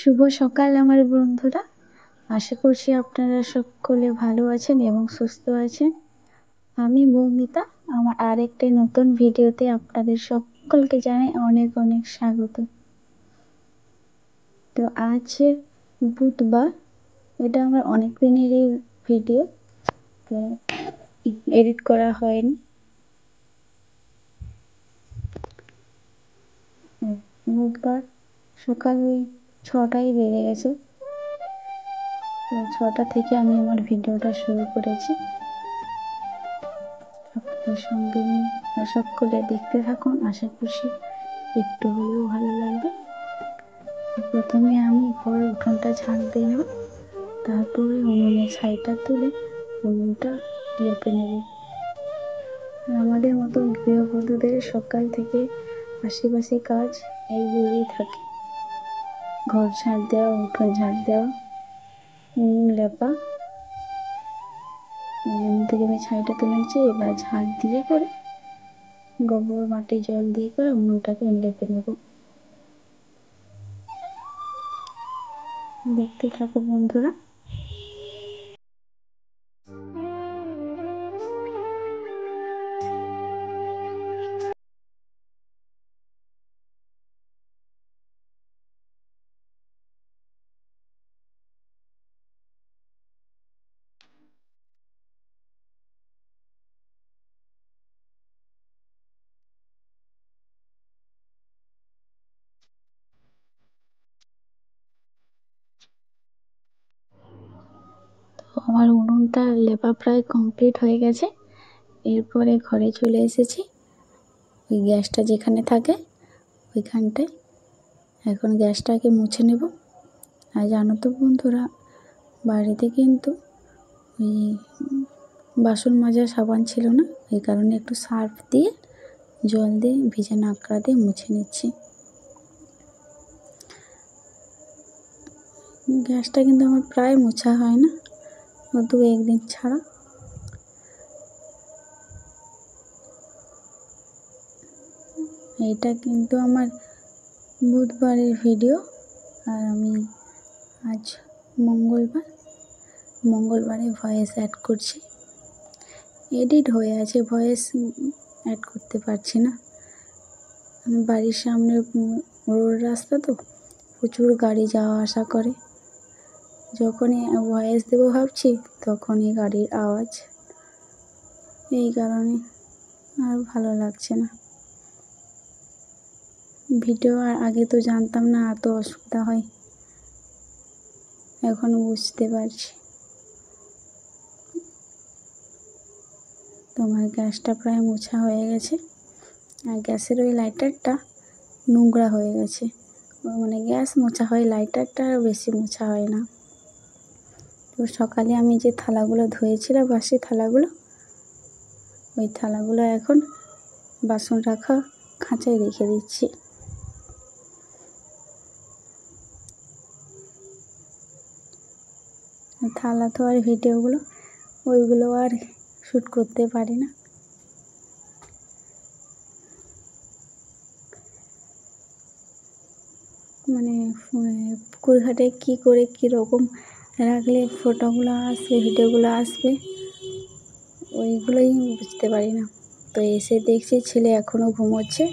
শুভ সকাল আমার বন্ধুরা। আশা করছি আপনারা সকলে ভালো আছেন এবং সুস্থ আছেন। আমি মৌমিতা। আমার আরেকটি নতুন ভিডিওতে আপনাদের সকলকে জানাই অনেক অনেক স্বাগত। তো আজ বুধবার, এটা আমার অনেক দিনেরই ভিডিও, তো এডিট করা হয়নি। বুধবার সকাল 6টায় বেজে গেছে। 6টা থেকে আমি আমার ভিডিওটা শুরু করেছি। আপনাদের সঙ্গে সকলে দেখতে থাকুন, আশা করছি একটু হলেও ভালো লাগবে। প্রথমে আমি ঘরের উঠোনটা ঝাড় দিয়ে নেব, তারপরে উনুনের ছাইটা তুলে উনুনটা লেপে নেব। আমাদের মতো গৃহবধূদের সকাল থেকে আশেপাশে কাজ এইগুলোই থাকে: ঘর ঝাড় দেওয়া, উঠোন ঝাড় দেওয়া, উনুন লেপা। উনুন থেকে আমি ছাইটা তুলে নিচ্ছি, এবার ঝাড় দিয়ে করে গোবর মাটি জল দিয়ে করে উনুনটাকে লেপে নেব। দেখতে থাকো বন্ধুরা। আমার উনুনটা লেপা প্রায় কমপ্লিট হয়ে গেছে। এরপরে ঘরে চলে এসেছি, ওই গ্যাসটা যেখানে থাকে ওইখানটায়। এখন গ্যাসটাকে মুছে নেব। আর জানো তো বন্ধুরা, বাড়িতে কিন্তু ওই বাসন মাজার সাবান ছিল না, এই কারণে একটু সার্ফ দিয়ে জল দিয়ে ভিজে নাকড়া দিয়ে মুছে নিচ্ছি। গ্যাসটা কিন্তু আমার প্রায় মোছা হয় না, দু একদিন ছাড়া। এটা কিন্তু আমার বুধবারের ভিডিও, আর আমি আজ মঙ্গলবারে ভয়েস অ্যাড করছি। এডিট হয়ে আছে, ভয়েস অ্যাড করতে পারছি না। বাড়ির সামনে রোড রাস্তা, তো প্রচুর গাড়ি যাওয়া আসা করে। যখনই ভয়েস দেবো ভাবছি তখনই গাড়ির আওয়াজ, এই কারণে আর ভালো লাগছে না। ভিডিও আর আগে তো জানতাম না এত অসুবিধা হয়, এখন বুঝতে পারছি। তোমার গ্যাসটা প্রায় মোছা হয়ে গেছে, আর গ্যাসের ওই লাইটারটা নোংরা হয়ে গেছে। মানে গ্যাস মোছা হয়, লাইটারটা আর বেশি মোছা হয় না। তো সকালে আমি যে থালাগুলো ধুয়েছিলাম, বাসি থালাগুলো, ওই থালাগুলো এখন বাসন রাখা খাঁচায় রেখে দিচ্ছি। থালা ধোয়ার ভিডিওগুলো ওইগুলো আর শ্যুট করতে পারি না। মানে পুকুর ঘাটে কী করে কীরকম রাখলে ফটোগুলো আসবে, ভিডিওগুলো আসবে, ওইগুলোই বুঝতে পারি না। তো এসে দেখছি ছেলে এখনও ঘুমোচ্ছে,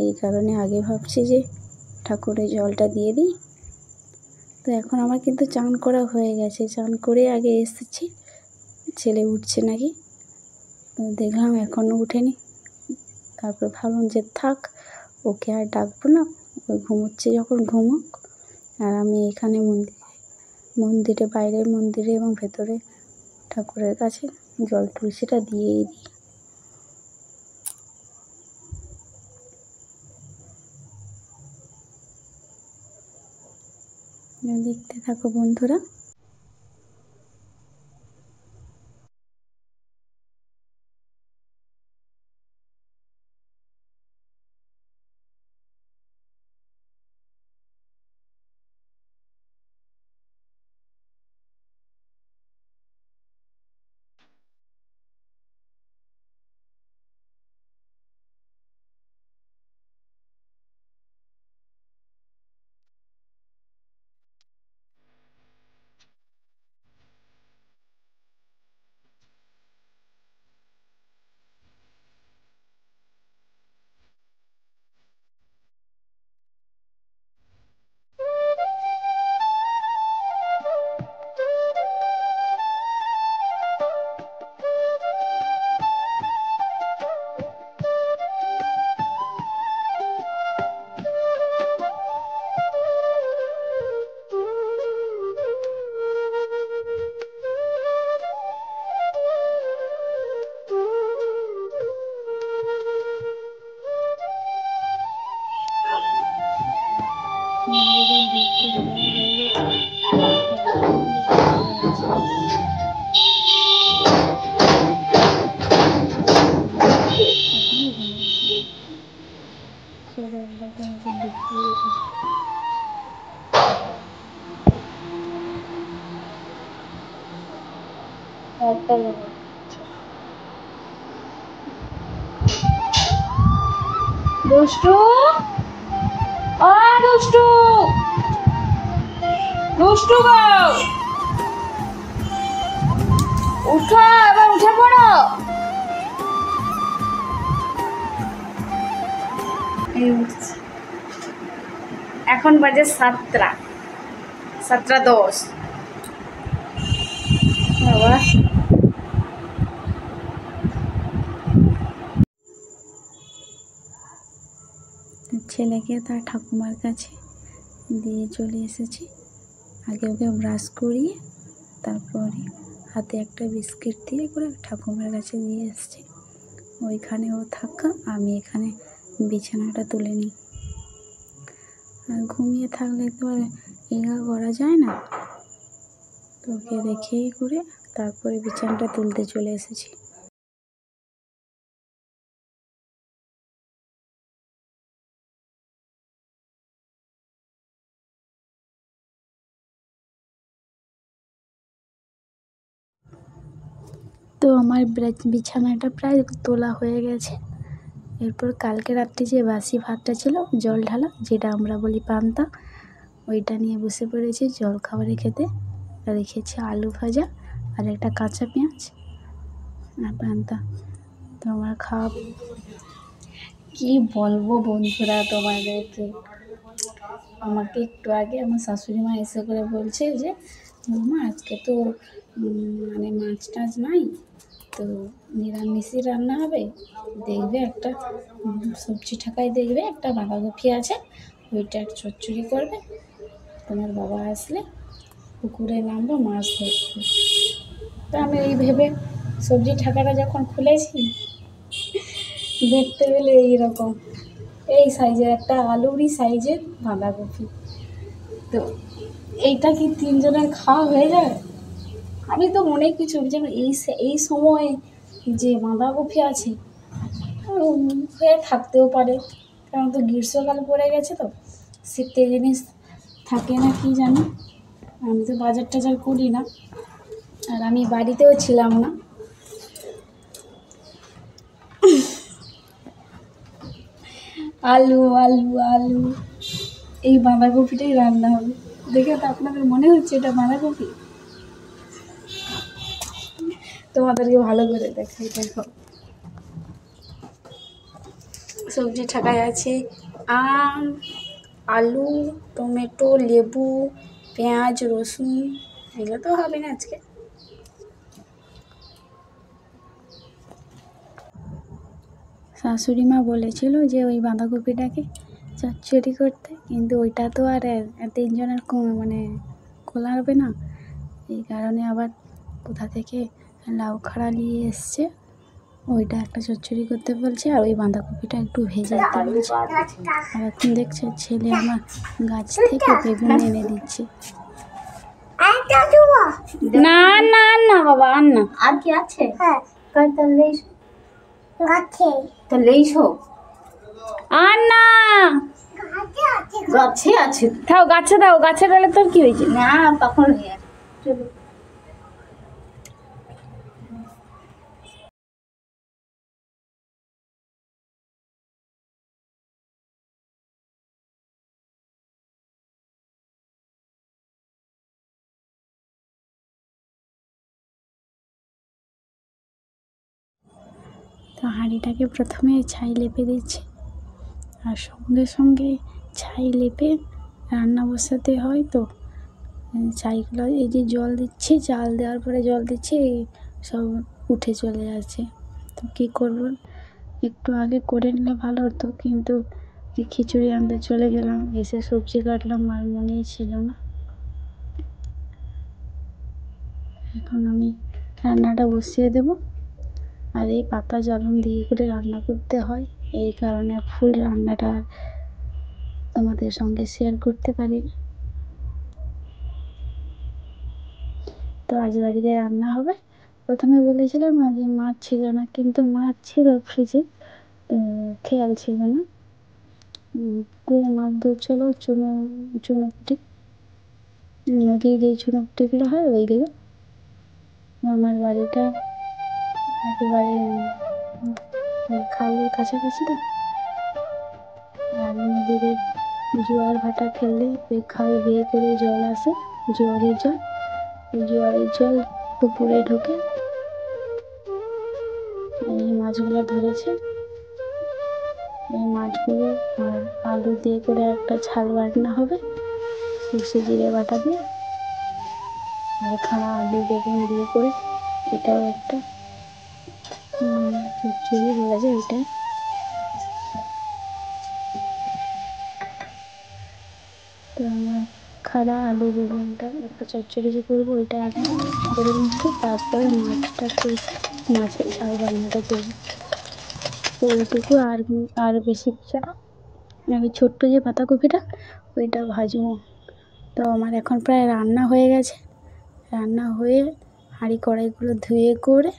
এই কারণে আগে ভাবছি যে ঠাকুরের জলটা দিয়ে দিই। তো এখন আমার কিন্তু চান করা হয়ে গেছে, চান করে আগে এসেছি, ছেলে উঠছে নাকি। তো দেখলাম এখনও উঠেনি, তারপর ভাবলাম যে থাক, ওকে আর ডাকবো না, ও ঘুমোচ্ছে যখন ঘুমোক। আর আমি এখানে মন্দিরে বাইরের মন্দিরে এবং ভেতরে ঠাকুরের কাছে জল তুলসীটা দিয়েই দিই। দেখতে থাকো বন্ধুরা। মন্দিরের ভিতরে দেওয়া হয়ে গেছে। দুষ্টু, ও দুষ্টু, দুষ্টু গো, উঠো, এবার উঠে পড়ো। এই উঠছে। এখন বাজে 7:10। বাবা ছেলেকে তার ঠাকুমার কাছে দিয়ে চলে এসেছি। আগে ওকে ব্রাশ করিয়ে তারপরে হাতে একটা বিস্কিট দিয়ে করে ঠাকুমার কাছে দিয়ে এসেছি। ওইখানে ও থাকা, আমি এখানে বিছানাটা তুলে নিই। আর ঘুমিয়ে থাকলে তো আর এগা করা যায় না, তো ওকে রেখেই করে তারপরে বিছানাটা তুলতে চলে এসেছি। তো আমার বিছানাটা প্রায় তোলা হয়ে গেছে। এরপর কালকে রাত্রে যে বাসি ভাতটা ছিল জল ঢালা, যেটা আমরা বলি পান্তা, ওইটা নিয়ে বসে পড়েছি জল খাবারে খেতে। রেখেছি আলু ভাজা আর একটা কাঁচা পেঁয়াজ আর পান্তা। তো আমার খাওয়া, কী বলবো বন্ধুরা তোমাদেরকে, আমাকে একটু আগে আমার শাশুড়ি মা এসে করে বলছে যে মামা আজকে তো মানে মাছ টাছ নাই, তো নিরামিষই রান্না হবে, দেখবে একটা সবজি ঠাকায় দেখবে একটা বাঁধাকপি আছে, ওইটা চচ্চড়ি করবে, তোমার বাবা আসলে পুকুরে নামবো মাছ ধরতে। তো আমি এই ভেবে সবজি ঠাকাটা যখন খুলেছি, দেখতে পেলে এইরকম এই সাইজের একটা আলুরই সাইজের বাঁধাকপি। তো এইটা কি 3 জনের খাওয়া হয়ে যায়? আমি তো অনেক কিছু যেন এই সময় যে বাঁধাকপি আছে হয়ে থাকতেও পারে, কারণ তো গ্রীষ্মকাল পড়ে গেছে, তো শীতের জিনিস থাকে না কি জানি। আমি তো বাজার টাজার করি না, আর আমি বাড়িতেও ছিলাম না। আলু আলু আলু, এই বাঁধাকপিটাই রান্না হবে। দেখে তো আপনাদের মনে হচ্ছে এটা বাঁধাকপি? তোমাদেরকে ভালো করে দেখাই, দেখো সবজি ঠাকায় আছে আম, আলু, টমেটো, লেবু, পেঁয়াজ, রসুন, এগুলো তো হবে না আজকে। শাশুড়ি মা বলেছিল যে ওই বাঁধাকপিটাকে চচ্চড়ি করতে, কিন্তু ওইটা তো আর 3 জনের মানে খোলা হবে না। এই কারণে আবার কোথা থেকে লাউ খাড়া নিয়ে এসছে, ওইটা একটা চচ্চড়ি করতে বলছে, আর ওই বাঁধাকপিটা একটু ভেজে দিতে বলছে। আর এখন দেখছে ছেলে আমার গাছ থেকে বেগুন এনে দিচ্ছে। না না না বাবা, আর না। আর কি আছে? তাহলে আর না, গাছে আছে, থাও গাছে দাও, গাছে ডালে তোর কি হয়েছে? না তখন চলো। তো হাঁড়িটাকে প্রথমে ছাই লেপে দিচ্ছি, আর সঙ্গে সঙ্গে ছাই লেপে রান্না বসাতে হয়। তো ছাইগুলো এই যে জল দিচ্ছি, চাল দেওয়ার পরে জল দিচ্ছি, সব উঠে চলে যাচ্ছে। তো কী করবো, একটু আগে করে নিলে ভালো হতো, কিন্তু খিচুড়ি আনতে চলে গেলাম, এসে সবজি কাটলাম আর মনেই ছিল না। এখন আমি রান্নাটা বসিয়ে দেবো। আর এই পাতা জ্বালন দিয়ে করে রান্না করতে হয়, এই কারণে ফুল রান্নাটা তোমাদের সঙ্গে শেয়ার করতে পারি। তো আজ বাড়িতে রান্না হবে। প্রথমে বলেছিলাম আজকে মাছ ছিল না, কিন্তু মাছ ছিল ফ্রিজে, খেয়াল ছিল না। মাছ ধরছিল চুনোপুটি, নদীর যে চুনোপুটিগুলো হয় ওইগুলো। আমার বাড়িটা একেবারে খালের কাছাকাছি তো, আর নদীর জোয়ার ভাটা খেললে ওই খাল বেয়ে করে জল আসে, জোয়ারের জল। ওই জোয়ারের জল পুকুরে ঢুকে এই মাছগুলো ধরেছে। এই মাছগুলো আর আলু দিয়ে করে একটা ঝাল বাটনা হবে, সর্ষে জিরে বাটা দিয়ে, আর এখানে আলু বেগুন দিয়ে করে এটাও একটা চচ্চড়ি বলা যায় ওইটাই। তো আমার খাড়া আলু বেগুনটা একটা চচ্চড়ি যে করবো ওইটা আগে করে নিচ্ছি, তারপরে মাছটা মাছের ঝাল রান্নাটা করবো। তো ওইটুকু আর বেশি কিছু না। আমি ছোট্ট যে পাতাকপিটা ওইটা ভাজবো। তো আমার এখন প্রায় রান্না হয়ে গেছে। রান্না হয়ে হাঁড়ি কড়াইগুলো ধুয়ে করে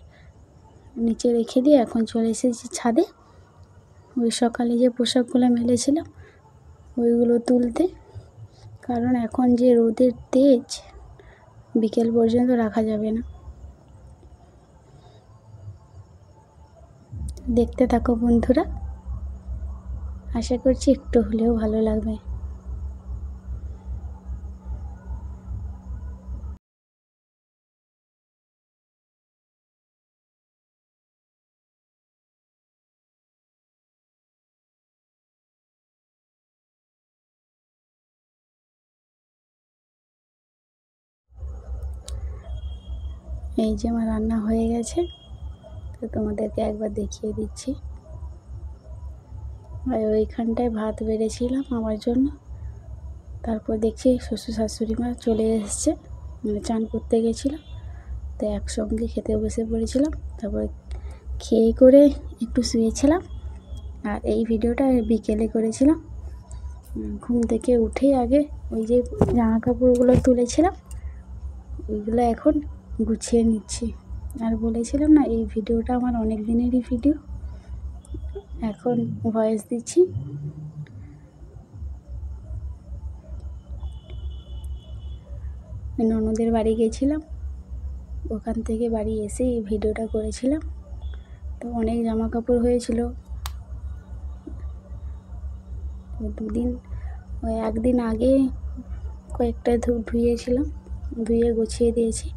নিচে রেখে দিয়ে এখন চলে এসেছি ছাদে। ওই সকালে যে পোশাকগুলো মেলেছিলাম ওইগুলো তুলতে, কারণ এখন যে রোদের তেজ বিকেল পর্যন্ত রাখা যাবে না। দেখতে থাকো বন্ধুরা, আশা করছি একটু হলেও ভালো লাগবে। এই যে আমার রান্না হয়ে গেছে, তো তোমাদেরকে একবার দেখিয়ে দিচ্ছি। আর ওইখানটায় ভাত বেড়েছিলাম আমার জন্য, তারপর দেখছি শ্বশুর শাশুড়ি মা চলে এসছে, মানে চান করতে গেছিলো, তো একসঙ্গে খেতে বসে পড়েছিলাম। তারপর খেয়ে করে একটু শুয়েছিলাম। আর এই ভিডিওটা বিকেলে করেছিলাম, ঘুম থেকে উঠে আগে ওই যে জামা কাপড়গুলো তুলেছিলাম ওইগুলো এখন গুছিয়ে নিচ্ছি। আর বলেছিলাম না এই ভিডিওটা আমার অনেক দিনেরই ভিডিও, এখন ভয়েস দিচ্ছি। ননদের বাড়ি গেছিলাম, ওখান থেকে বাড়ি এসে এই ভিডিওটা করেছিলাম। তো অনেক জামা কাপড় হয়েছিল, ওই একদিন আগে কয়েকটা ধুয়েছিলাম, ধুয়ে গুছিয়ে দিয়েছি।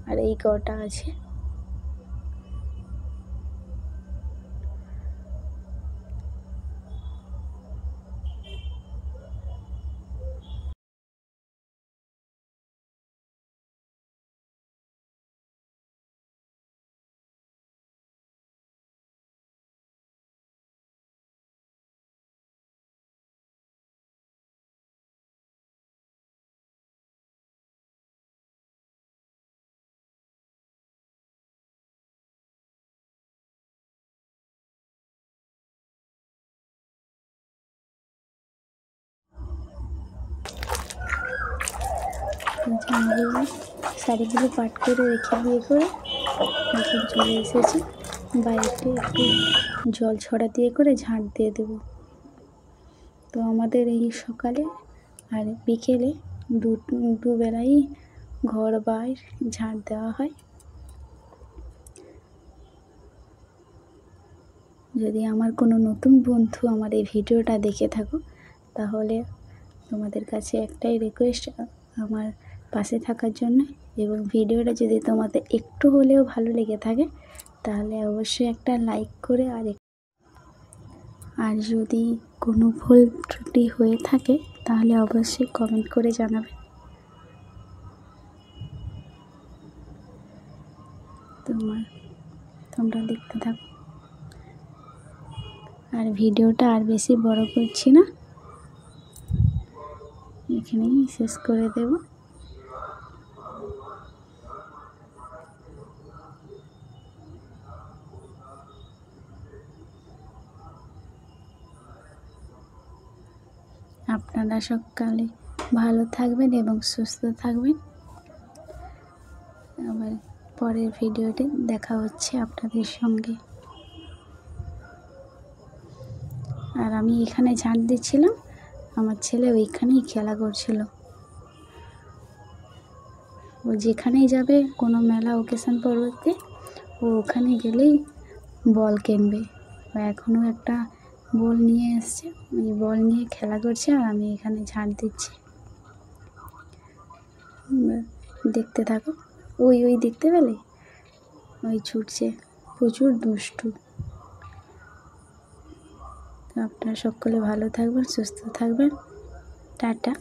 আর এই কটা আছে। শাড়িগুলো পাট করে রেখে দিয়ে করে এখন চলে এসেছি বাইরে, একটু জল ছড়া দিয়ে করে ঝাঁট দিয়ে দেবো। তো আমাদের এই সকালে আর বিকেলে দুবেলাই ঘর বাইর ঝাঁট দেওয়া হয়। যদি আমার কোনো নতুন বন্ধু আমার এই ভিডিওটা দেখে থাকো, তাহলে তোমাদের কাছে একটাই রিকোয়েস্ট আমার পাশে থাকার জন্য। এবং ভিডিওটা যদি তোমাদের একটু হলেও ভালো লেগে থাকে তাহলে অবশ্যই একটা লাইক করে, আর যদি কোনো ভুল ত্রুটি হয়ে থাকে তাহলে অবশ্যই কমেন্ট করে জানাবে। তোমরা দেখতে থাকো। আর ভিডিওটা আর বেশি বড় করছি না, এখানেই শেষ করে দেব। আপনারা সকালে ভালো থাকবেন এবং সুস্থ থাকবেন। আবার পরের ভিডিওতে দেখা হচ্ছে আপনাদের সঙ্গে। আর আমি এখানে ঝাঁট দিচ্ছিলাম, আমার ছেলে ওইখানেই খেলা করছিল। ও যেখানেই যাবে কোনো মেলা ওকেশন পড়তে, ও ওখানে গেলেই বল কিনবে। ও এখনও একটা বল নিয়ে এসছে, ওই বল নিয়ে খেলা করছে আর আমি এখানে ঝাঁট দিচ্ছি। দেখতে থাকো। ওই দেখতে পেলে, ওই ছুটছে, প্রচুর দুষ্টু। আপনারা সকলে ভালো থাকবেন, সুস্থ থাকবেন। টাটা।